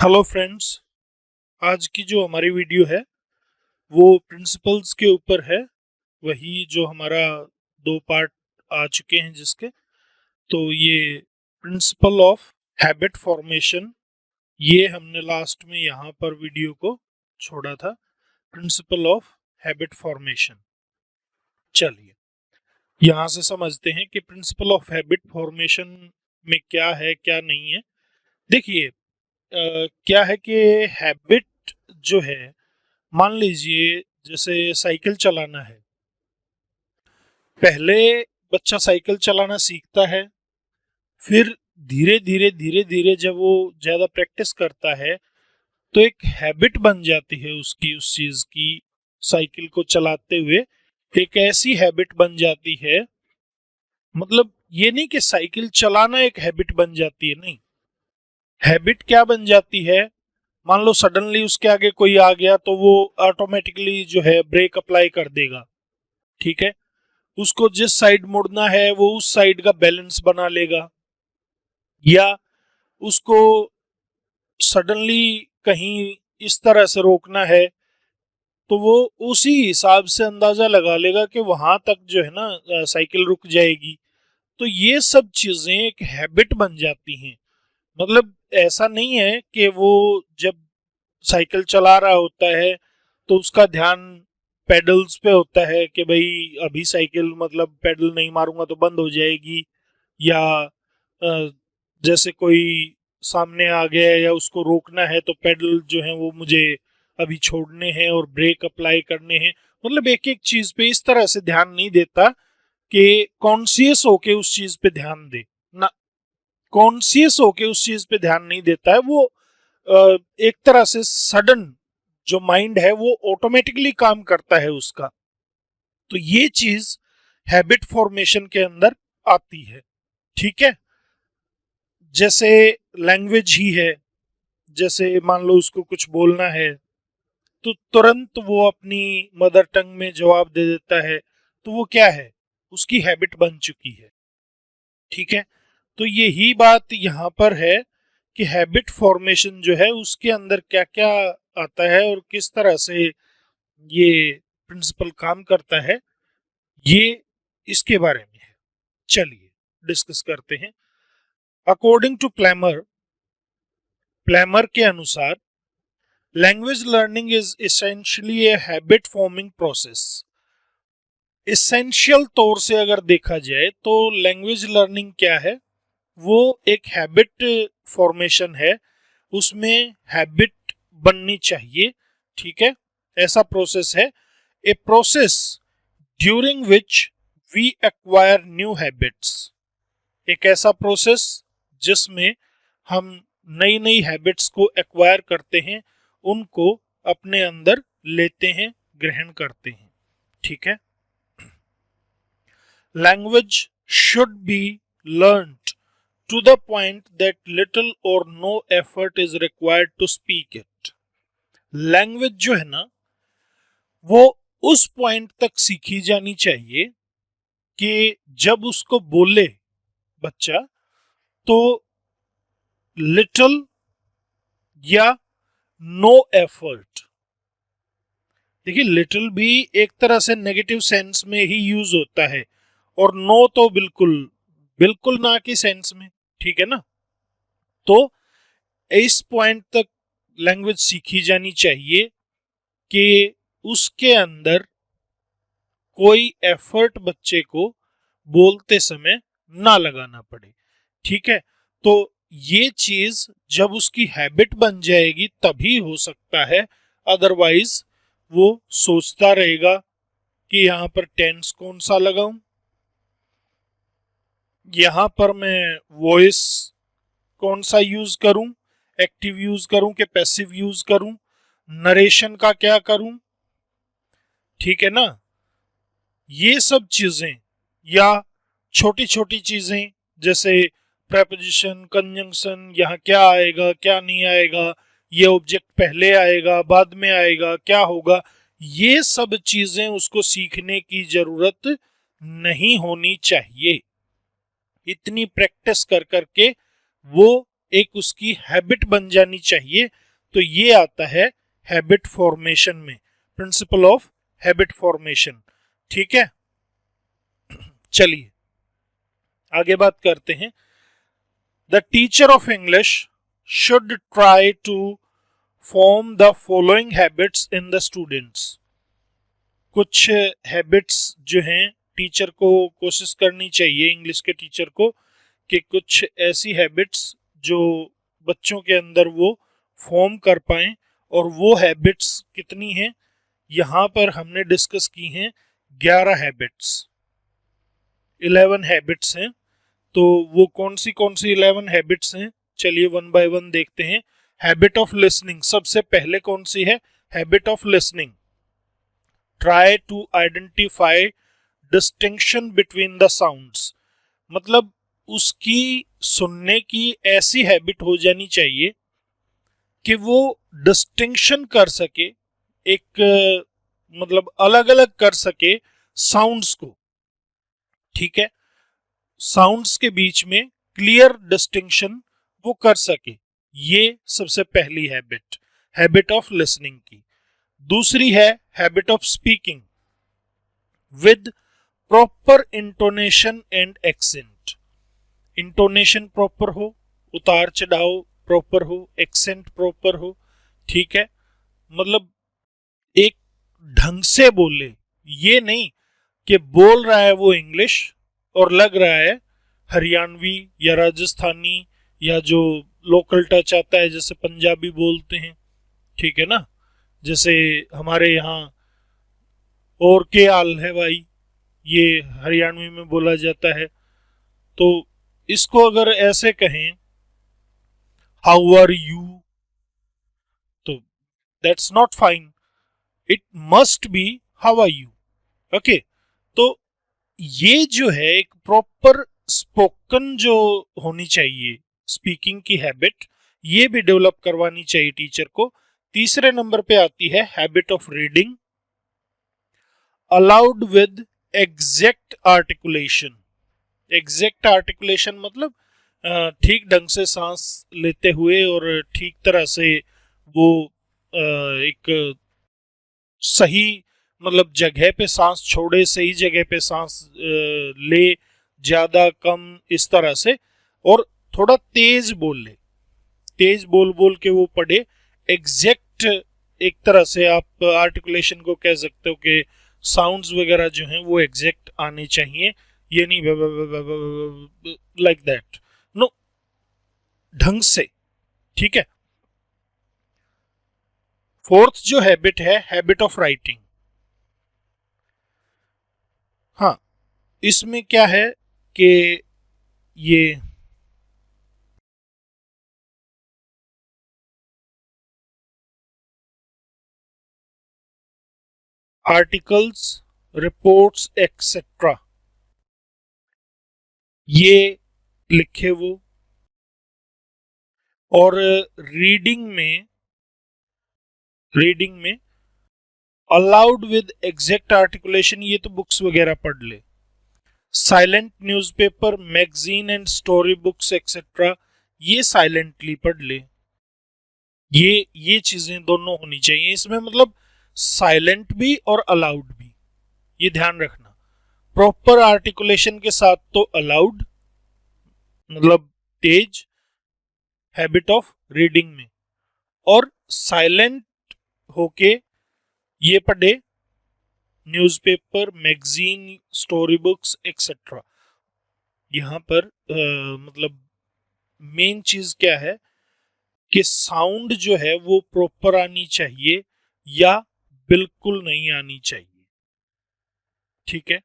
Hello friends. आज की जो हमारी वीडियो है वो प्रिंसिपल्स के ऊपर है। वही जो हमारा दो पार्ट आ चुके हैं जिसके, तो ये प्रिंसिपल ऑफ हैबिट फॉर्मेशन, ये हमने लास्ट में यहाँ पर वीडियो को छोड़ा था। Principal of habit formation. चलिए यहाँ से समझते हैं कि प्रिंसिपल ऑफ हैबिट फॉर्मेशन में क्या है क्या नहीं है। देखिए क्या है कि हैबिट जो है, मान लीजिए जैसे साइकिल चलाना है। पहले बच्चा साइकिल चलाना सीखता है, फिर धीरे धीरे जब वो ज्यादा प्रैक्टिस करता है तो एक हैबिट बन जाती है उसकी, उस चीज की, साइकिल को चलाते हुए एक ऐसी हैबिट बन जाती है। मतलब ये नहीं कि साइकिल चलाना एक हैबिट बन जाती है, नहीं। हैबिट क्या बन जाती है, मान लो सडनली उसके आगे कोई आ गया तो वो ऑटोमेटिकली जो है ब्रेक अप्लाई कर देगा। ठीक है, उसको जिस साइड मुड़ना है वो उस साइड का बैलेंस बना लेगा। या उसको सडनली कहीं इस तरह से रोकना है तो वो उसी हिसाब से अंदाजा लगा लेगा कि वहां तक जो है ना साइकिल रुक जाएगी। तो ये सब चीजें एक हैबिट बन जाती हैं। मतलब ऐसा नहीं है कि वो जब साइकिल चला रहा होता है तो उसका ध्यान पेडल्स पे होता है कि भाई अभी साइकिल, मतलब पेडल नहीं मारूंगा तो बंद हो जाएगी। या जैसे कोई सामने आ गया या उसको रोकना है तो पेडल जो है वो मुझे अभी छोड़ने हैं और ब्रेक अप्लाई करने हैं। मतलब एक एक चीज पे इस तरह से ध्यान नहीं देता कि कॉन्शियस होके उस चीज पे ध्यान दे ना। कॉन्शियस होके उस चीज पे ध्यान नहीं देता है वो। एक तरह से सडन जो माइंड है वो ऑटोमेटिकली काम करता है उसका। तो ये चीज हैबिट फॉर्मेशन के अंदर आती है। ठीक है, जैसे लैंग्वेज ही है। जैसे मान लो उसको कुछ बोलना है तो तुरंत वो अपनी मदर टंग में जवाब दे देता है। तो वो क्या है, उसकी हैबिट बन चुकी है। ठीक है, तो यही बात यहाँ पर है कि हैबिट फॉर्मेशन जो है उसके अंदर क्या क्या आता है और किस तरह से ये प्रिंसिपल काम करता है, ये इसके बारे में है। चलिए डिस्कस करते हैं। अकॉर्डिंग टू प्लैमर, प्लैमर के अनुसार language learning is essentially a habit forming process. Essential तौर से अगर देखा जाए तो लैंग्वेज लर्निंग क्या है, वो एक हैबिट फॉर्मेशन है। उसमें हैबिट बननी चाहिए। ठीक है, ऐसा प्रोसेस है। A process during which we acquire new habits. एक ऐसा प्रोसेस जिसमें हम नई नई हैबिट्स को एक्वायर करते हैं, उनको अपने अंदर लेते हैं, ग्रहण करते हैं। ठीक है, language should be learned to the point that little or no effort is required to speak it। Language जो है ना वो उस पॉइंट तक सीखी जानी चाहिए कि जब उसको बोले बच्चा तो लिटिल या नो एफर्ट। देखिए लिटिल भी एक तरह से नेगेटिव सेंस में ही यूज होता है और नो तो बिल्कुल बिल्कुल ना की सेंस में। ठीक है ना, तो इस पॉइंट तक लैंग्वेज सीखी जानी चाहिए कि उसके अंदर कोई एफर्ट बच्चे को बोलते समय ना लगाना पड़े। ठीक है, तो ये चीज जब उसकी हैबिट बन जाएगी तभी हो सकता है। अदरवाइज वो सोचता रहेगा कि यहाँ पर टेंस कौन सा लगाऊं, यहाँ पर मैं वॉइस कौन सा यूज करूं, एक्टिव यूज करूं कि पैसिव यूज करूं, नरेशन का क्या करूं। ठीक है ना, ये सब चीजें या छोटी छोटी चीजें जैसे प्रेपोजिशन, कंजंक्शन, यहाँ क्या आएगा क्या नहीं आएगा, ये ऑब्जेक्ट पहले आएगा बाद में आएगा, क्या होगा, ये सब चीजें उसको सीखने की जरूरत नहीं होनी चाहिए। इतनी प्रैक्टिस कर करके वो एक उसकी हैबिट बन जानी चाहिए। तो ये आता है हैबिट फॉर्मेशन में, प्रिंसिपल ऑफ हैबिट फॉर्मेशन। ठीक है, चलिए आगे बात करते हैं। The teacher of English should try to form the following habits in the students. कुछ हैबिट्स जो हैं टीचर को कोशिश करनी चाहिए, इंग्लिश के टीचर को, कि कुछ ऐसी हैबिट्स जो बच्चों के अंदर वो फॉर्म कर पाएं। और वो हैबिट्स कितनी हैं, यहाँ पर हमने डिस्कस की हैं 11 हैबिट्स, 11 हैबिट्स हैं। तो वो कौन सी 11 हैबिट्स हैं, चलिए वन बाय वन देखते हैं। हैबिट ऑफ लिसनिंग, सबसे पहले कौन सी है, habit of listening. Try to identify distinction between the sounds, मतलब उसकी सुनने की ऐसी हैबिट हो जानी चाहिए कि वो डिस्टिंक्शन कर सके, एक मतलब अलग अलग कर सके साउंड्स को। ठीक है, साउंड्स के बीच में क्लियर डिस्टिंक्शन वो कर सके, ये सबसे पहली हैबिट, हैबिट ऑफ लिसनिंग की। दूसरी है habit of speaking with proper intonation and accent. Intonation proper हो, उतार चढ़ाव प्रॉपर हो, एक्सेंट प्रॉपर हो। ठीक है, मतलब एक ढंग से बोले, ये नहीं कि बोल रहा है वो इंग्लिश और लग रहा है हरियाणवी या राजस्थानी या जो लोकल टच आता है, जैसे पंजाबी बोलते हैं। ठीक है ना, जैसे हमारे यहाँ और के हाल है भाई, ये हरियाणवी में बोला जाता है। तो इसको अगर ऐसे कहें हाउ आर यू, तो that's not fine, it must be how are you. Okay, तो ये जो है एक प्रॉपर स्पोकन जो होनी चाहिए स्पीकिंग की हैबिट, ये भी डेवलप करवानी चाहिए टीचर को। तीसरे नंबर पे आती है habit of reading allowed with exact articulation. Exact articulation मतलब ठीक ढंग से सांस लेते हुए और ठीक तरह से वो एक सही मतलब जगह पे सांस छोड़े, सही जगह पे सांस ले, ज्यादा कम इस तरह से, और थोड़ा तेज बोल ले, तेज बोल बोल के वो पढ़े। एग्जैक्ट एक तरह से आप आर्टिकुलेशन को कह सकते हो कि साउंड्स वगैरह जो हैं वो एग्जैक्ट आने चाहिए, ये नहीं लाइक दैट, नो, ढंग से। ठीक है, फोर्थ जो हैबिट है हैबिट ऑफ राइटिंग। हाँ, इसमें क्या है कि ये आर्टिकल्स, रिपोर्ट्स एक्सेट्रा, ये लिखे वो। और रीडिंग में अलाउड विद एग्जैक्ट आर्टिकुलेशन, ये तो बुक्स वगैरह पढ़ ले। Silent newspaper, magazine and story books etcetera, ये साइलेंटली पढ़ ले। ये चीजें दोनों होनी चाहिए इसमें, मतलब साइलेंट भी और अलाउड भी, ये ध्यान रखना। प्रॉपर आर्टिकुलेशन के साथ तो अलाउड मतलब तेज, हैबिट ऑफ रीडिंग में, और साइलेंट होके ये पढ़े newspaper, magazine, story books etcetera. यहाँ पर मतलब मेन चीज क्या है कि साउंड जो है वो प्रॉपर आनी चाहिए या बिल्कुल नहीं आनी चाहिए। ठीक है,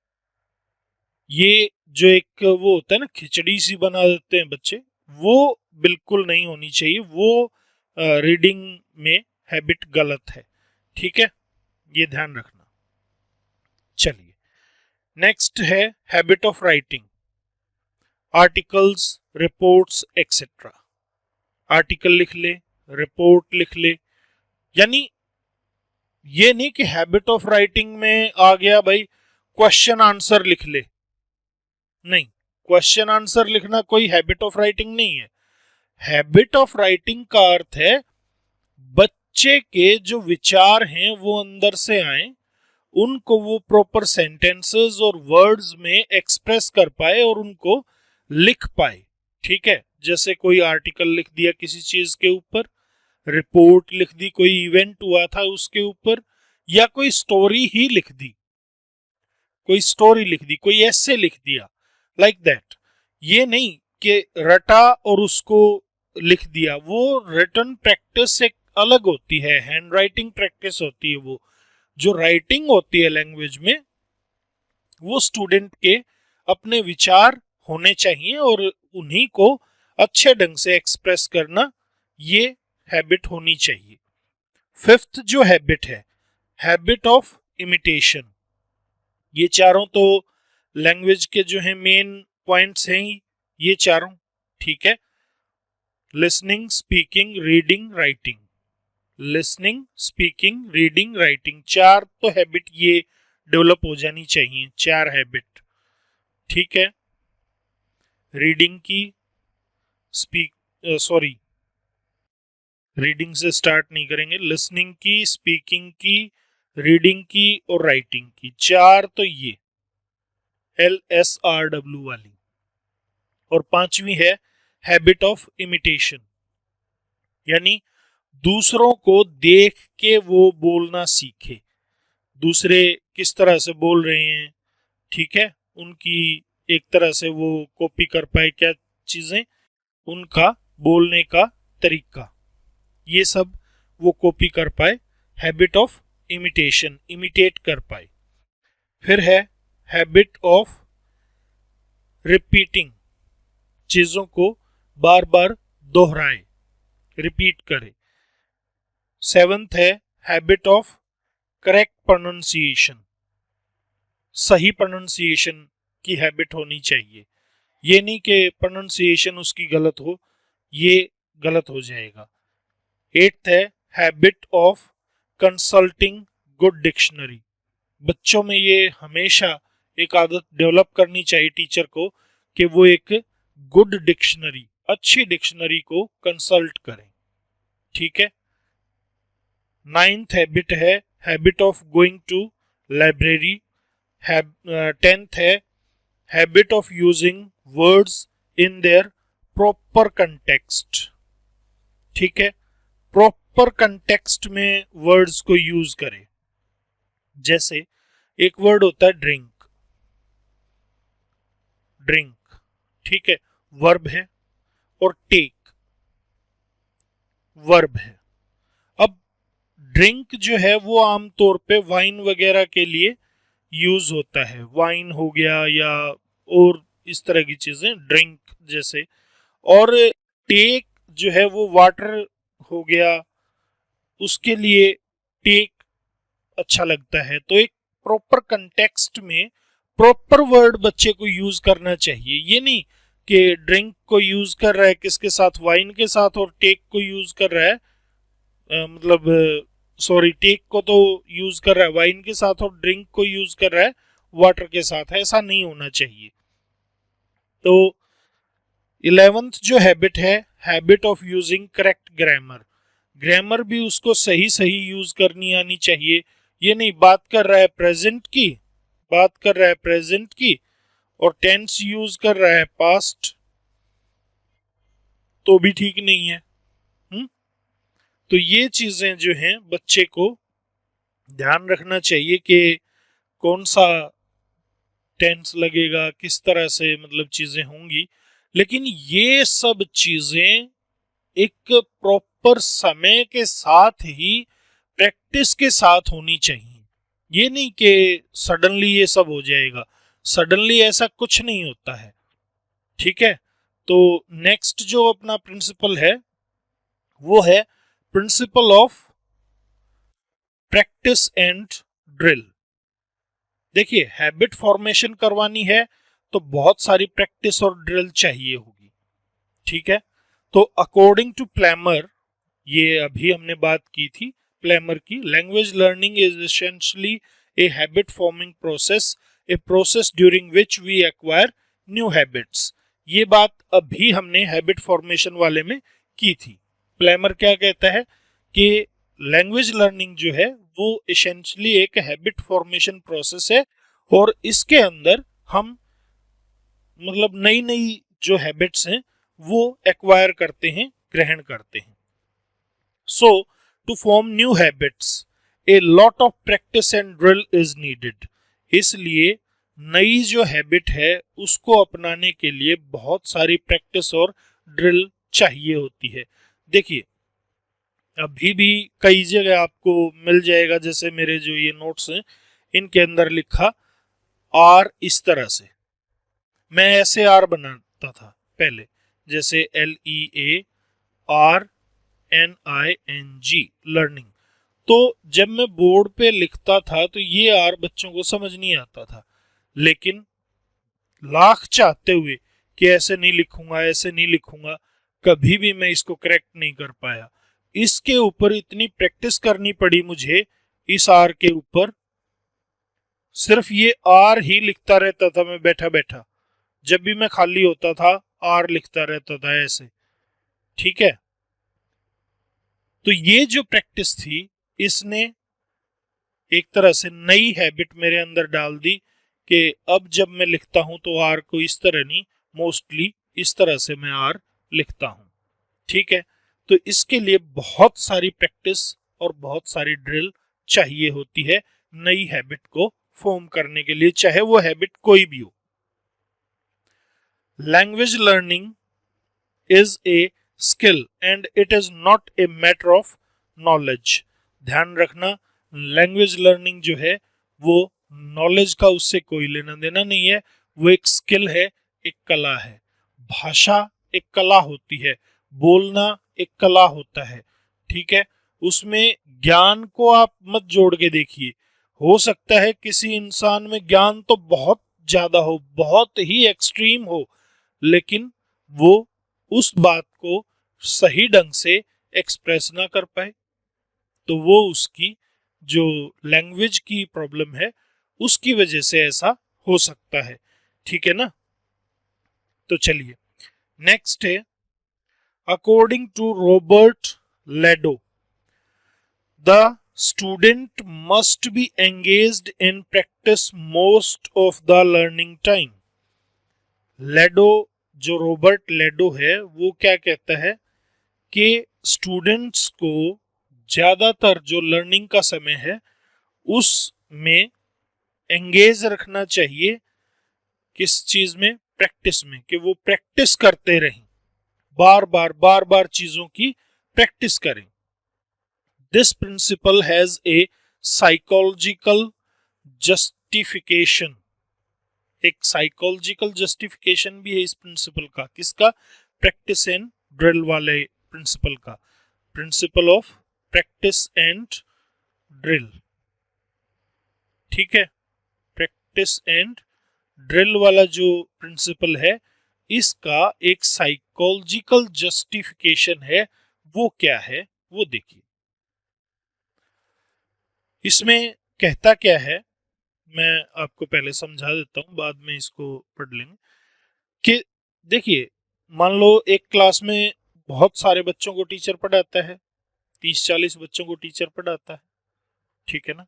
ये जो एक वो होता है ना, खिचड़ी सी बना देते हैं बच्चे, वो बिल्कुल नहीं होनी चाहिए, वो रीडिंग में हैबिट गलत है। ठीक है, ये ध्यान रखना। चलिए नेक्स्ट है habit of writing articles, reports etcetera. Article लिख ले, रिपोर्ट लिख ले, यानी ये नहीं कि हैबिट ऑफ राइटिंग में आ गया भाई क्वेश्चन आंसर लिख ले, नहीं, क्वेश्चन आंसर लिखना कोई हैबिट ऑफ राइटिंग नहीं है। हैबिट ऑफ राइटिंग का अर्थ है बच्चे के जो विचार हैं वो अंदर से आए, उनको वो प्रॉपर सेंटेंसेस और वर्ड्स में एक्सप्रेस कर पाए और उनको लिख पाए। ठीक है, जैसे कोई आर्टिकल लिख दिया किसी चीज के ऊपर, रिपोर्ट लिख दी, कोई इवेंट हुआ था उसके ऊपर, या कोई स्टोरी ही लिख दी, कोई स्टोरी लिख दी, कोई ऐसे लिख दिया, लाइक दैट। ये नहीं कि रटा और उसको लिख दिया। वो रिटन प्रैक्टिस एक अलग होती है, हैंड राइटिंग प्रैक्टिस होती है। वो जो राइटिंग होती है लैंग्वेज में, वो स्टूडेंट के अपने विचार होने चाहिए और उन्हीं को अच्छे ढंग से एक्सप्रेस करना, ये हैबिट होनी चाहिए। फिफ्थ जो हैबिट है, हैबिट ऑफ इमिटेशन। ये चारों तो लैंग्वेज के जो है मेन पॉइंट्स हैं ही, ये चारों। ठीक है, listening, speaking, reading, writing. Listening, speaking, reading, writing, चार तो हैबिट ये डेवलप हो जानी चाहिए, चार हैबिट। ठीक है, रीडिंग की, रीडिंग से स्टार्ट नहीं करेंगे, लिसनिंग की, स्पीकिंग की, रीडिंग की और राइटिंग की, चार तो ये LSRW वाली। और पांचवी है हैबिट ऑफ इमिटेशन, यानी दूसरों को देख के वो बोलना सीखे, दूसरे किस तरह से बोल रहे हैं, ठीक है, उनकी एक तरह से वो कॉपी कर पाए, क्या चीजें, उनका बोलने का तरीका, ये सब वो कॉपी कर पाए, हैबिट ऑफ इमिटेशन, इमिटेट कर पाए। फिर है हैबिट ऑफ रिपीटिंग, चीजों को बार बार दोहराए, रिपीट करे। सेवंथ है हैबिट ऑफ करेक्ट प्रोनाउंसिएशन, सही प्रोनाउंसिएशन की हैबिट होनी चाहिए। ये नहीं कि प्रोनाउंसिएशन उसकी गलत हो, ये गलत हो जाएगा। एट्थ है habit of consulting good dictionary, बच्चों में ये हमेशा एक आदत डेवलप करनी चाहिए टीचर को कि वो एक गुड डिक्शनरी, अच्छी डिक्शनरी को कंसल्ट करें। ठीक है, नाइन्थ हैबिट है habit of going to library. Tenth है habit of using words in their proper context. ठीक है, प्रॉपर कंटेक्स्ट में वर्ड्स को यूज करें। जैसे एक वर्ड होता है ड्रिंक, ड्रिंक, ठीक है, वर्ब है, और टेक वर्ब है। अब ड्रिंक जो है वो आमतौर पे वाइन वगैरह के लिए यूज होता है, वाइन हो गया या और इस तरह की चीजें, ड्रिंक जैसे। और टेक जो है वो वाटर हो गया, उसके लिए टेक अच्छा लगता है। तो एक प्रॉपर कंटेक्स्ट में प्रॉपर वर्ड बच्चे को यूज करना चाहिए। ये नहीं कि ड्रिंक को यूज कर रहा है किसके साथ, वाइन के साथ, और टेक को यूज कर रहा है टेक को तो यूज कर रहा है वाइन के साथ और ड्रिंक को यूज कर रहा है वाटर के साथ, ऐसा नहीं होना चाहिए। तो 11th जो हैबिट है habit of using correct grammar, grammar भी उसको सही सही यूज करनी आनी चाहिए। ये नहीं बात कर रहा है प्रेजेंट की, बात कर रहा है प्रेजेंट की और टेंस यूज कर रहा है पास्ट, तो भी ठीक नहीं है। तो ये चीजें जो हैं बच्चे को ध्यान रखना चाहिए कि कौन सा टेंस लगेगा, किस तरह से मतलब चीजें होंगी। लेकिन ये सब चीजें एक प्रॉपर समय के साथ ही प्रैक्टिस के साथ होनी चाहिए। ये नहीं कि सडनली ये सब हो जाएगा, सडनली ऐसा कुछ नहीं होता है। ठीक है, तो नेक्स्ट जो अपना प्रिंसिपल है वो है principle of practice and drill. देखिए, हैबिट फॉर्मेशन करवानी है तो बहुत सारी प्रैक्टिस और ड्रिल चाहिए होगी। ठीक है, तो अकॉर्डिंग टू प्लैमर, ये अभी हमने बात की थी प्लैमर की, language learning is essentially a habit forming process, a process during which we acquire new habits. ये बात अभी हमने हैबिट फॉर्मेशन वाले में की थी। प्लेमर क्या कहता है कि लैंग्वेज लर्निंग जो है वो एसेंशियली एक हैबिट फॉर्मेशन प्रोसेस है और इसके अंदर हम मतलब नई नई जो हैबिट्स हैं वो एक्वायर करते हैं, ग्रहण करते हैं। So to form new habits a lot of practice and drill is needed. इसलिए नई जो हैबिट है उसको अपनाने के लिए बहुत सारी प्रैक्टिस और ड्रिल चाहिए होती है। देखिए अभी भी कई जगह आपको मिल जाएगा, जैसे मेरे जो ये नोट्स हैं इनके अंदर लिखा आर इस तरह से, मैं ऐसे आर बनाता था पहले, जैसे LEARNING लर्निंग। तो जब मैं बोर्ड पे लिखता था तो ये आर बच्चों को समझ नहीं आता था, लेकिन लाख चाहते हुए कि ऐसे नहीं लिखूंगा ऐसे नहीं लिखूंगा, कभी भी मैं इसको करेक्ट नहीं कर पाया। इसके ऊपर इतनी प्रैक्टिस करनी पड़ी मुझे, इस आर के ऊपर सिर्फ ये आर ही लिखता रहता था मैं बैठा बैठा, जब भी मैं खाली होता था आर लिखता रहता था ऐसे। ठीक है, तो ये जो प्रैक्टिस थी इसने एक तरह से नई हैबिट मेरे अंदर डाल दी कि अब जब मैं लिखता हूं तो आर को इस तरह नहीं, मोस्टली इस तरह से मैं आर लिखता हूं। ठीक है, तो इसके लिए बहुत सारी प्रैक्टिस और बहुत सारी ड्रिल चाहिए होती है नई हैबिट को फॉर्म करने के लिए, चाहे वो हैबिट कोई भी हो। Language learning is a skill and it is not a matter of knowledge. ध्यान रखना, लैंग्वेज लर्निंग जो है वो नॉलेज का उससे कोई लेना देना नहीं है, वो एक स्किल है, एक कला है। भाषा एक कला होती है, बोलना एक कला होता है। ठीक है, उसमें ज्ञान को आप मत जोड़ के देखिए। हो सकता है किसी इंसान में ज्ञान तो बहुत ज्यादा हो, बहुत ही एक्सट्रीम हो, लेकिन वो उस बात को सही ढंग से एक्सप्रेस ना कर पाए, तो वो उसकी जो लैंग्वेज की प्रॉब्लम है उसकी वजह से ऐसा हो सकता है। ठीक है ना, तो चलिए नेक्स्ट है, according to Robert Lado the student must be engaged in practice most of the learning time. Lado, जो रॉबर्ट लेडो है, वो क्या कहता है कि स्टूडेंट्स को ज्यादातर जो लर्निंग का समय है उसमें एंगेज रखना चाहिए। किस चीज में? प्रैक्टिस में, कि वो प्रैक्टिस करते रहें, बार बार चीजों की प्रैक्टिस करें। This principle has a psychological justification. एक साइकोलॉजिकल जस्टिफिकेशन भी है इस प्रिंसिपल का। किसका? प्रैक्टिस एंड ड्रिल वाले प्रिंसिपल का, principle of practice and drill. ठीक है, प्रैक्टिस एंड ड्रिल वाला जो प्रिंसिपल है इसका एक साइकोलॉजिकल जस्टिफिकेशन है। वो क्या है वो देखिए, इसमें कहता क्या है, मैं आपको पहले समझा देता हूं, बाद में इसको पढ़ लेंगे। कि देखिए, मान लो एक क्लास में बहुत सारे बच्चों को टीचर पढ़ाता है, 30-40 बच्चों को टीचर पढ़ाता है। ठीक है ना,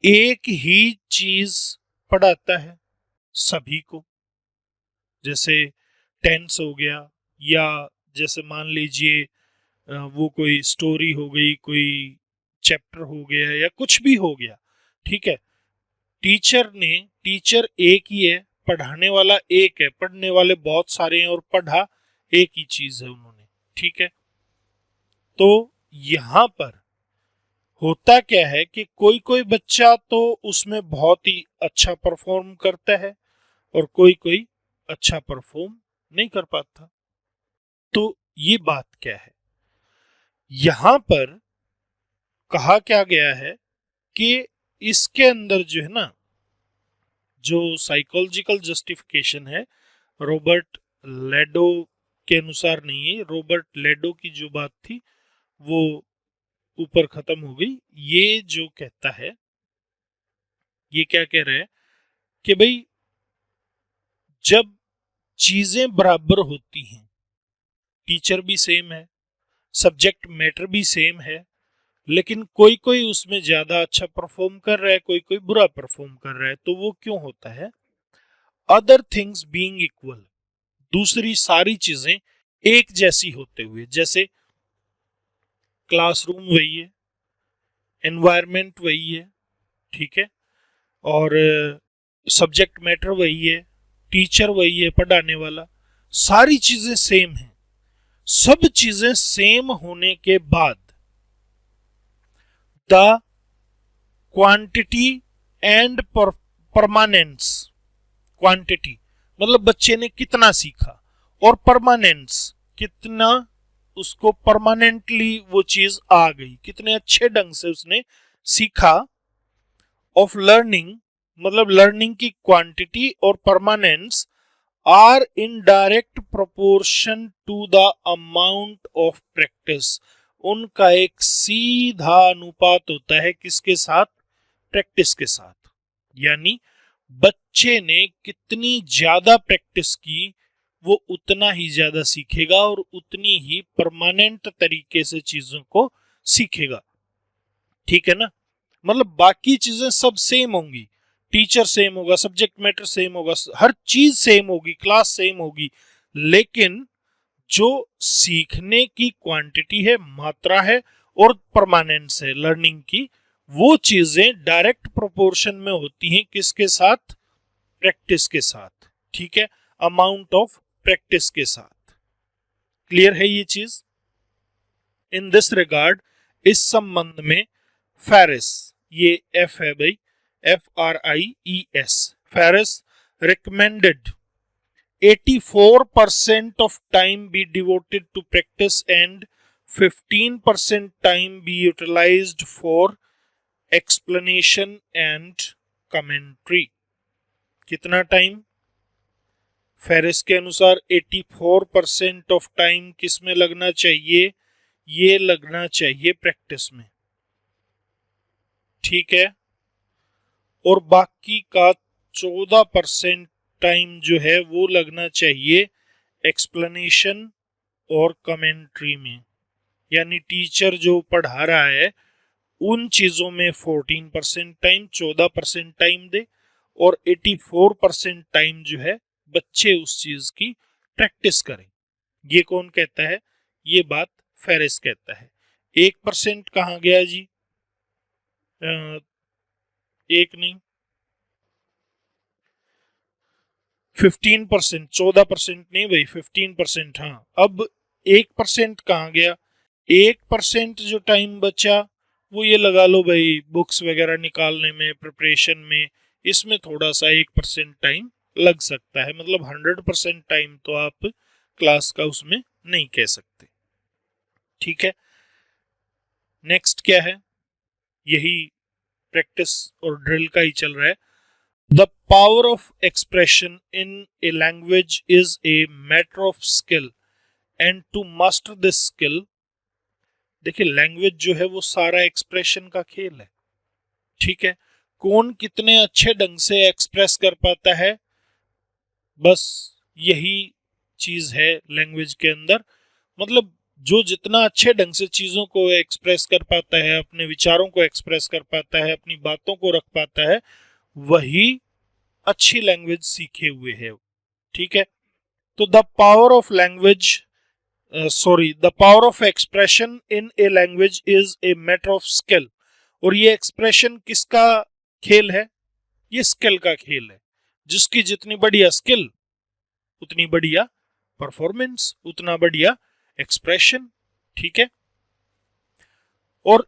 एक ही चीज पढ़ाता है सभी को, जैसे टेंस हो गया, या जैसे मान लीजिए वो कोई स्टोरी हो गई, कोई चैप्टर हो गया, या कुछ भी हो गया। ठीक है, टीचर एक ही है, पढ़ाने वाला एक है, पढ़ने वाले बहुत सारे हैं और पढ़ा एक ही चीज है उन्होंने। ठीक है, तो यहां पर होता क्या है कि कोई कोई बच्चा तो उसमें बहुत ही अच्छा परफॉर्म करता है और कोई कोई अच्छा परफॉर्म नहीं कर पाता। तो ये बात क्या है, यहां पर कहा क्या गया है कि इसके अंदर जो है ना, जो साइकोलॉजिकल जस्टिफिकेशन है, रॉबर्ट लेडो के अनुसार नहीं है, रॉबर्ट लेडो की जो बात थी वो ऊपर खत्म हो गई। ये जो कहता है, ये क्या कह रहा है कि भाई जब चीजें बराबर होती हैं, टीचर भी सेम है, सब्जेक्ट मैटर भी सेम है, लेकिन कोई कोई उसमें ज्यादा अच्छा परफॉर्म कर रहा है, कोई कोई बुरा परफॉर्म कर रहा है, तो वो क्यों होता है? अदर थिंग्स बीइंग इक्वल, दूसरी सारी चीजें एक जैसी होते हुए, जैसे क्लासरूम वही है, एनवायरनमेंट वही है, ठीक है, और सब्जेक्ट मैटर वही है, टीचर वही है पढ़ाने वाला, सारी चीजें सेम हैं। सब चीजें सेम होने के बाद the quantity and permanence, quantity मतलब बच्चे ने कितना सीखा, और परमानेंस कितना उसको परमानेंटली वो चीज आ गई, कितने अच्छे ढंग से उसने सीखा, ऑफ लर्निंग मतलब लर्निंग की क्वांटिटी और permanence are in direct proportion to the amount of practice, उनका एक सीधा अनुपात होता है किसके साथ? प्रैक्टिस के साथ। यानी बच्चे ने कितनी ज्यादा प्रैक्टिस की, वो उतना ही ज्यादा सीखेगा और उतनी ही परमानेंट तरीके से चीजों को सीखेगा, ठीक है ना। मतलब बाकी चीजें सब सेम होंगी, टीचर सेम होगा, सब्जेक्ट मैटर सेम होगा, हर चीज सेम होगी, क्लास सेम होगी, लेकिन जो सीखने की क्वांटिटी है, मात्रा है और परमानेंस है लर्निंग की, वो चीजें डायरेक्ट प्रोपोर्शन में होती हैं किसके साथ? प्रैक्टिस के साथ, ठीक है, अमाउंट ऑफ प्रैक्टिस के साथ। क्लियर है ये चीज? इन दिस रिगार्ड, इस संबंध में फेरिस, ये एफ है भाई, FRIES, fries recommended 84% of time be devoted to practice and 15% time be utilized for explanation and commentary। कितना टाइम? फेरिस के अनुसार 84% ऑफ टाइम किस में लगना चाहिए? ये लगना चाहिए प्रैक्टिस में, ठीक है, और बाकी का 14% टाइम जो है वो लगना चाहिए एक्सप्लेनेशन और कमेंट्री में। यानी टीचर जो पढ़ा रहा है उन चीजों में 14% टाइम, 14% टाइम दे, और 84% टाइम जो है बच्चे उस चीज की प्रैक्टिस करें। ये कौन कहता है? ये बात फेरिस कहता है। 1% कहाँ गया जी? एक नहीं, 15%, 14% नहीं भाई, 15%। हाँ, अब 1% कहाँ गया? 1% जो टाइम बचा वो ये लगा लो भाई बुक्स वगैरह निकालने में, प्रिपरेशन में, इसमें थोड़ा सा 1% टाइम लग सकता है। मतलब 100% टाइम तो आप क्लास का उसमें नहीं कह सकते, ठीक है। नेक्स्ट क्या है? यही प्रैक्टिस और ड्रिल का ही चल रहा है। The power of expression in a language is a matter of skill and to master this skill. देखिए लैंग्वेज जो है वो सारा एक्सप्रेशन का खेल है, ठीक है। कौन कितने अच्छे ढंग से एक्सप्रेस कर पाता है, बस यही चीज है लैंग्वेज के अंदर। मतलब जो जितना अच्छे ढंग से चीजों को एक्सप्रेस कर पाता है, अपने विचारों को एक्सप्रेस कर पाता है, अपनी बातों को रख पाता है, वही अच्छी लैंग्वेज सीखे हुए है, ठीक है। तो the power of language the power of expression in a language is a matter of skill. और ये एक्सप्रेशन किसका खेल है? ये स्किल का खेल है। जिसकी जितनी बढ़िया स्किल उतनी बढ़िया परफॉर्मेंस, उतना बढ़िया एक्सप्रेशन, ठीक है। और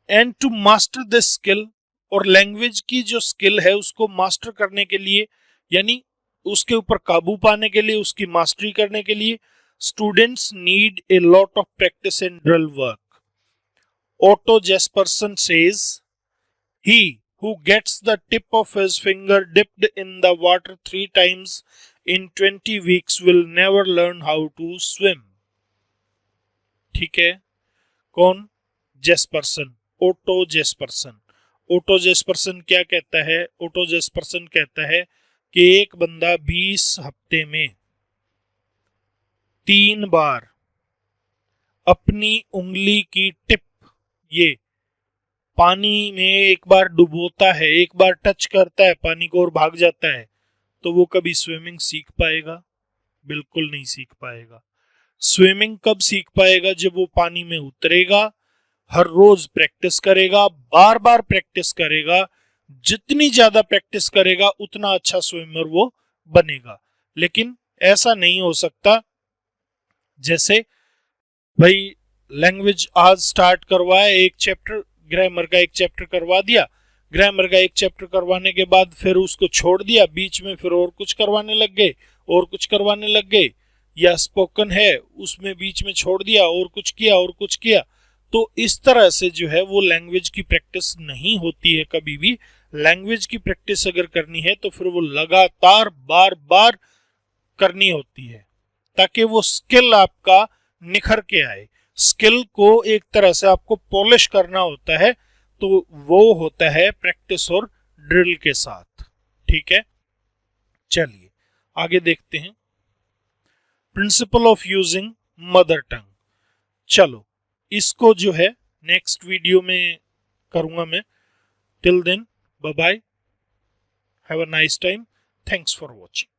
and to master this skill, और लैंग्वेज की जो स्किल है उसको मास्टर करने के लिए, यानी उसके ऊपर काबू पाने के लिए, उसकी मास्टरी करने के लिए, students need a lot of practice and drill work. Otto Jesperson says, he who gets the tip of his finger dipped in the water 3 times in 20 weeks will never learn how to swim। ठीक है, कौन? जेस्पर्सन, auto जेस्पर्सन। Auto जेस्पर्सन क्या कहता है? Auto जेस्पर्सन कहता है कि एक बंदा 20 हफ्ते में 3 बार अपनी उंगली की टिप ये पानी में एक बार डुबोता है, एक बार टच करता है पानी को और भाग जाता है, तो वो कभी स्विमिंग सीख पाएगा? बिल्कुल नहीं सीख पाएगा। स्विमिंग कब सीख पाएगा? जब वो पानी में उतरेगा, हर रोज प्रैक्टिस करेगा, बार बार प्रैक्टिस करेगा। जितनी ज्यादा प्रैक्टिस करेगा उतना अच्छा स्विमर वो बनेगा। लेकिन ऐसा नहीं हो सकता जैसे भाई लैंग्वेज आज स्टार्ट करवाया, एक चैप्टर ग्रामर का एक चैप्टर करवा दिया, ग्रामर का एक चैप्टर करवाने के बाद फिर उसको छोड़ दिया, बीच में फिर और कुछ करवाने लग गए, और कुछ करवाने लग गए, या स्पोकन है उसमें बीच में छोड़ दिया और कुछ किया और कुछ किया। तो इस तरह से जो है वो लैंग्वेज की प्रैक्टिस नहीं होती है कभी भी। लैंग्वेज की प्रैक्टिस अगर करनी है तो फिर वो लगातार बार बार करनी होती है, ताकि वो स्किल आपका निखर के आए। स्किल को एक तरह से आपको पॉलिश करना होता है, तो वो होता है प्रैक्टिस और ड्रिल के साथ। ठीक है, चलिए आगे देखते हैं। Principle of using mother tongue. चलो इसको जो है नेक्स्ट वीडियो में करूंगा मैं। Till then bye bye, have a nice time, thanks for watching.